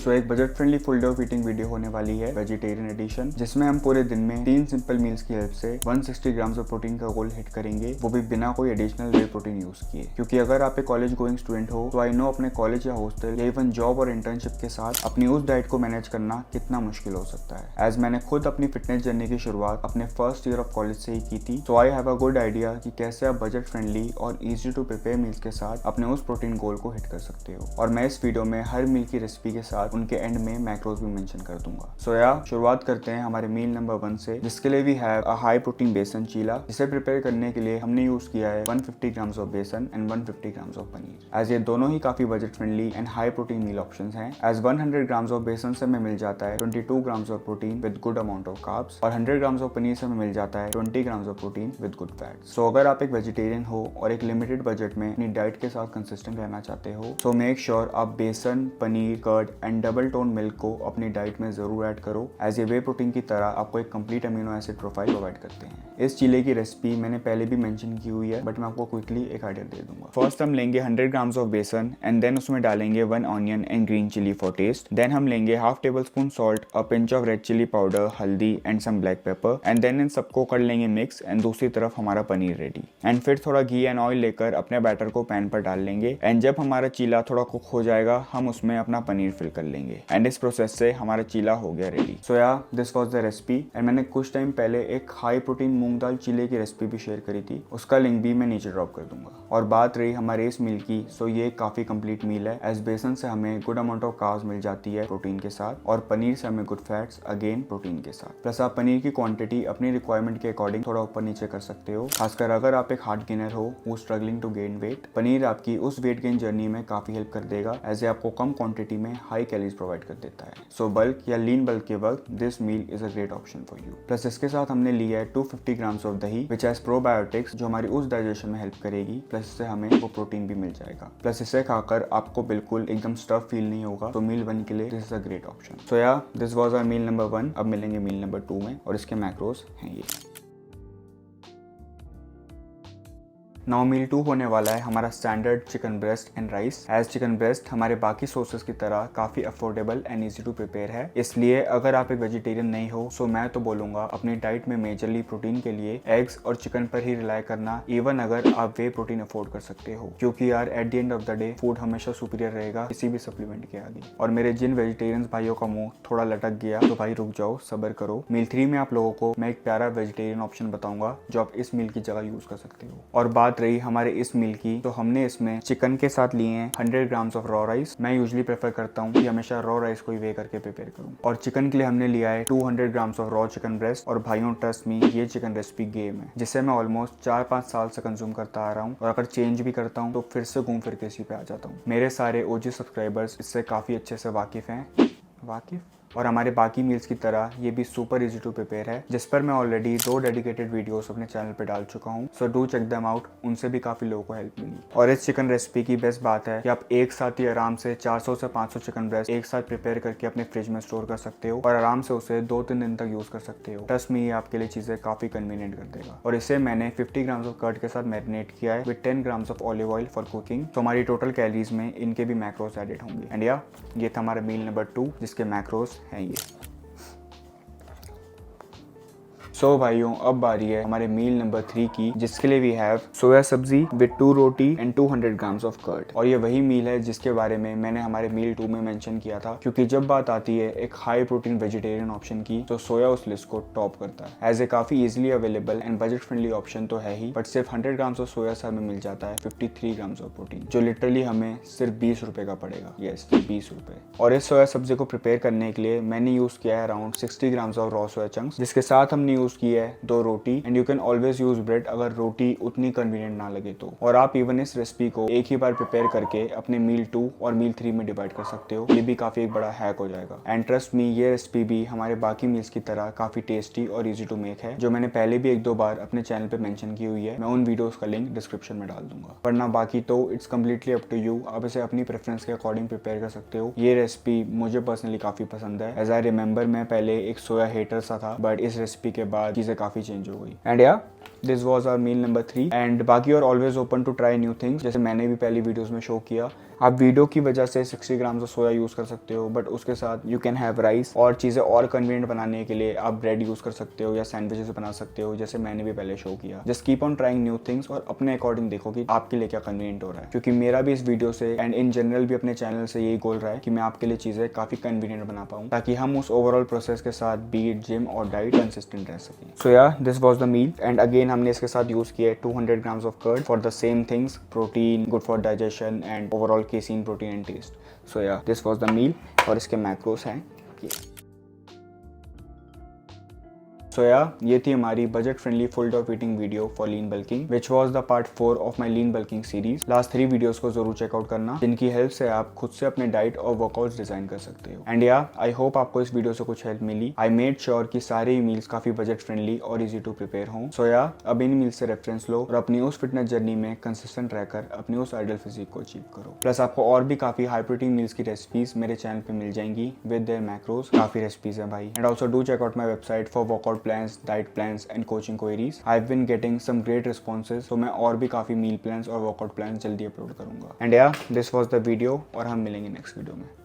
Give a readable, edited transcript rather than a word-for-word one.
सो एक budget friendly full day of eating video होने वाली है, वेजिटेरियन एडिशन, जिसमें हम पूरे दिन में 3 सिंपल मील्स की हेल्प से 160 ग्राम्स ऑफ प्रोटीन का गोल हिट करेंगे, वो भी बिना कोई एडिशनल वे प्रोटीन यूज किए। क्योंकि अगर आप एक कॉलेज गोइंग स्टूडेंट हो तो आई नो अपने कॉलेज या हॉस्टल या इवन जॉब और इंटर्नशिप के साथ अपनी उस डाइट को मैनेज करना कितना मुश्किल हो सकता है। एज मैंने खुद अपनी फिटनेस जर्नी की शुरुआत अपने फर्स्ट ईयर ऑफ कॉलेज से ही की थी, so I have a good idea कि कैसे आप बजट फ्रेंडली और इजी टू प्रिपेयर मील्स के साथ अपने उस प्रोटीन गोल को हिट कर सकते हो। और मैं इस वीडियो में हर मील की रेसिपी के साथ उनके एंड में मैक्रोज भी मेंशन कर दूंगा। सो शुरुआत करते हैं हमारे मील नंबर 1 से, जिसके लिए we have a high protein besan cheela. इसे प्रिपेयर करने के लिए हमने यूज किया है 150 grams of besan and 150 grams of paneer. As ये दोनों ही काफी budget friendly and high protein meal options हैं। एज 100 ग्राम्स ऑफ बेसन से हमें मिल जाता है 22 grams of protein with good amount of carbs, और 100 ग्राम्स ऑफ पनीर से हमें मिल जाता है 20 grams of protein with good fat. So अगर आप एक वेजिटेरियन हो और एक लिमिटेड बजट में अपनी डाइट के साथ कंसिस्टेंट रहना चाहते हो, सो मेक श्योर आप besan, paneer, curd and double tone milk को अपनी डाइट में जरूर ऐड करो, एज ये वे प्रोटीन की तरह आपको एक complete amino acid profile provide करते हैं। इस चीले की रेसिपी मैंने पहले भी मेंशन की हुई है, बट मैं आपको क्विकली एक आइडिया दे दूंगा। फर्स्ट हम लेंगे 100 grams of besan and then उसमें डालेंगे 1 onion and green chilli for taste. Then हम लेंगे half tablespoon salt, a pinch of red chilli powder, haldi and some black pepper, and then इन सबको कर लेंगे मिक्स, एंड दूसरी तरफ हमारा पनीर रेडी। एंड फिर थोड़ा घी एंड ऑयल लेकर अपने बैटर को पैन पर डाल लेंगे, एंड जब हमारा चीला थोड़ा कुक हो जाएगा हम उसमें अपना पनीर फिल कर लेंगे, एंड इस प्रोसेस से हमारा चीला हो गया ready. So this was the recipe. And मैंने कुछ टाइम पहले एक हाई प्रोटीन मूंग दाल चीले की रेसिपी भी शेयर करी थी, उसका लिंक भी मैं नीचे ड्रॉप कर दूंगा। और बात रही हमारे इस मील की, सो ये काफी कंप्लीट मील है। एज बेसन से हमें गुड अमाउंट ऑफ कार्ब्स मिल जाती है प्रोटीन के साथ, और पनीर से हमें गुड फैट्स अगेन प्रोटीन के साथ। प्लस आप पनीर की क्वांटिटी अपनी रिक्वायरमेंट के अकॉर्डिंग थोड़ा ऊपर नीचे कर सकते हो, खासकर अगर आप एक हार्ड गेनर हो who struggling to gain weight. Paneer आपकी उस वेट गेन जर्नी में काफी हेल्प कर देगा, एज आपको कम क्वांटिटी में हाई कैलोरीज प्रोवाइड कर देता है। सो बल्क या लीन बल्क के वक्त this meal is a great option for you. Plus इसके साथ हमने लिया है 250 ग्राम्स ऑफ दही विच हैज प्रोबायोटिक्स, जो हमारी उस डाइजेशन में हेल्प करेगी, प्लस इससे हमें वो प्रोटीन भी मिल जाएगा। प्लस इसे खाकर आपको बिल्कुल एकदम स्टफ फील नहीं होगा, तो मील 1 के लिए this is a great option. So this was our meal number 1। अब मिलेंगे मील नंबर 2 में, और इसके मैक्रोज हैं ये। नाउ मील 2 होने वाला है हमारा standard chicken breast and rice. As chicken breast हमारे बाकी सोर्सेज की तरह काफी affordable and easy to prepare है, इसलिए अगर आप एक वेजिटेरियन नहीं हो, सो मैं तो बोलूंगा अपनी डाइट में मेजरली प्रोटीन के लिए एग्स और चिकन पर ही रिलाई करना, इवन अगर आप वे प्रोटीन अफोर्ड कर सकते हो। क्योंकि यार at the end of the day food हमेशा सुपीरियर रहेगा किसी भी सप्लीमेंट के आगे। और मेरे जिन वेजिटेरियन भाइयों का मुंह थोड़ा लटक गया, तो भाई रुक जाओ, सब्र करो। मील 3 में आप लोगों को मैं एक प्यारा वेजिटेरियन ऑप्शन बताऊंगा जो आप इस मील की जगह यूज कर सकते हो। और बात रही हमारे इस मील की, तो हमने इसमें चिकन के साथ लिए हैं 100 ग्राम्स ऑफ रॉ राइस। मैं यूजुअली प्रेफर करता हूँ कि हमेशा रॉ राइस को ही वे करके प्रिपेयर करूँ। और चिकन के लिए हमने लिया है 200 grams of raw chicken breast. और भाइयों ट्रस्ट मी, ये चिकन रेसिपी गेम है, जिसे मैं ऑलमोस्ट 4-5 साल से कंज्यूम करता आ रहा हूँ, और अगर चेंज भी करता हूँ तो फिर से घूम फिर के इसी पे आ जाता हूँ। मेरे सारे ओजी सब्सक्राइबर्स इससे काफी अच्छे से वाकिफ हैं। और हमारे बाकी मील्स की तरह ये भी सुपर इजी टू प्रिपेयर है, जिस पर मैं ऑलरेडी 2 डेडिकेटेड वीडियोस अपने चैनल पे डाल चुका हूँ, so do check them out. उनसे भी काफी लोगों को हेल्प मिली। और इस चिकन रेसिपी की बेस्ट बात है कि आप एक साथ ही आराम से 400 से 500 चिकन ब्रेस्ट एक साथ प्रिपेयर करके अपने फ्रिज में स्टोर कर सकते हो, और आराम से उसे 2-3 दिन तक यूज कर सकते हो। ट्रस्ट मी, ये आपके लिए चीजें काफी कन्वीनियंट कर देगा। और इसे मैंने 50 ग्राम्स ऑफ कर्ड के साथ मैरिनेट किया है with 10 grams of olive oil for cooking, तो हमारी टोटल कैलोरीज में इनके भी मैक्रोस एडेड होंगे। एंड ये था हमारा मील नंबर 2, जिसके मैक्रोस हैं ये। सो भाइयों, अब बारी है हमारे मील नंबर 3 की, जिसके लिए we have soya sabzi with 2 roti and 200 grams of curd. और ये वही मील है जिसके बारे में मैंने हमारे मील 2 में मेंशन किया था, क्योंकि जब बात आती है एक हाई प्रोटीन वेजिटेरियन ऑप्शन की, तो सोया उस लिस्ट को टॉप करता है। एज ए काफी easily available and budget friendly option तो है ही, बट सिर्फ 100 ग्राम्स ऑफ सोया से हमें मिल जाता है 53 ग्राम्स ऑफ प्रोटीन, जो लिटरली हमें सिर्फ 20 रुपए का पड़ेगा। यस, 20 रुपए। और इस सोया सब्जी को प्रिपेयर करने के लिए मैंने यूज किया है around 60 grams of raw soya chunks, जिसके साथ हमने यूज की है 2 रोटी, and you can always use bread अगर रोटी उतनी कन्वीनियंट ना लगे तो। और आप इवन इस रेसिपी को एक ही बार प्रिपेयर करके अपने मील 2 और मील 3 में डिवाइड कर सकते हो। ये भी काफी एक बड़ा हैक हो जाएगा। एंड ट्रस्ट मी, ये रेसिपी भी हमारे बाकी मील्स की तरह काफी टेस्टी और इजी टू मेक है, जो मैंने पहले भी 1-2 बार अपने चैनल पे मेंशन की हुई है। मैं उन वीडियोस का लिंक डिस्क्रिप्शन में डाल दूंगा। वरना बाकी तो it's completely up to you, आप इसे अपनी प्रेफरेंस के अकॉर्डिंग प्रिपेयर कर सकते हो। ये रेसिपी मुझे पर्सनली काफी पसंद है। एज आई रिमेंबर, मैं पहले एक सोया हेटर सा था, बट इस रेसिपी के बाद चीजें काफी चेंज हो गई। And this was our meal number 3 and बाकी और always open to try new things, जैसे मैंने भी पहली वीडियोस में शो किया। आप वीडियो की वजह से 60 ग्राम सोया यूज़ कर सकते हो, बट उसके साथ यू कैन हैव राइस और चीज़ें और कन्वीनियंट बनाने के लिए आप ब्रेड यूज़ कर सकते हो या सैंडविचेस बना सकते हो, जैसे मैंने भी पहले शो किया। Just keep on trying new things और अपने अकॉर्डिंग देखो कि आपके लिए क्या कन्वीनियंट हो रहा है, क्योंकि मेरा भी इस वीडियो से एंड इन जनरल भी अपने चैनल से यही गोल रहा है कि मैं आपके लिए चीज़ें काफ़ी कन्वीनियंट बना पाऊँ, ताकि हम उस ओवरऑल प्रोसेस के साथ बीट जिम और डाइट कंसिस्टेंट रह सकें। So yeah this was the meal and again हमने इसके साथ यूज़ किया 200 grams of curd for the same things, protein, good for digestion and overall casein, protein and taste. So yeah this was the मील और इसके macros हैं ये। सो ये थी हमारी budget friendly full top eating video for lean bulking, which was the part 4 of my lean bulking series. Last 3 videos को जरूर checkout करना, जिनकी हेल्प से आप खुद से अपने डाइट और वर्कआउट्स डिजाइन कर सकते हो। एंड आई होप आपको इस वीडियो से कुछ हेल्प मिली। आई मेड श्योर कि सारे मील्स काफी बजट फ्रेंडली और इजी टू प्रिपेयर हों। सो अब इन मील्स से रेफरेंस लो और अपनी उस फिटनेस जर्नी में कंसिस्टेंट रहकर अपनी उस आइडियल फिजिक को अचीव करो। प्लस आपको और भी काफी हाई प्रोटीन मील्स की रेसिपीज मेरे चैनल पे मिल जाएंगी विद देयर मैक्रोस। काफी रेसिपीज है भाई। And also do check out my website for workout plans, diet plans and coaching queries. I've been getting some great responses, तो मैं और भी काफी मील प्लान्स और वर्कआउट प्लान्स जल्दी अपलोड करूंगा। And this was the video और हम मिलेंगे नेक्स्ट वीडियो में।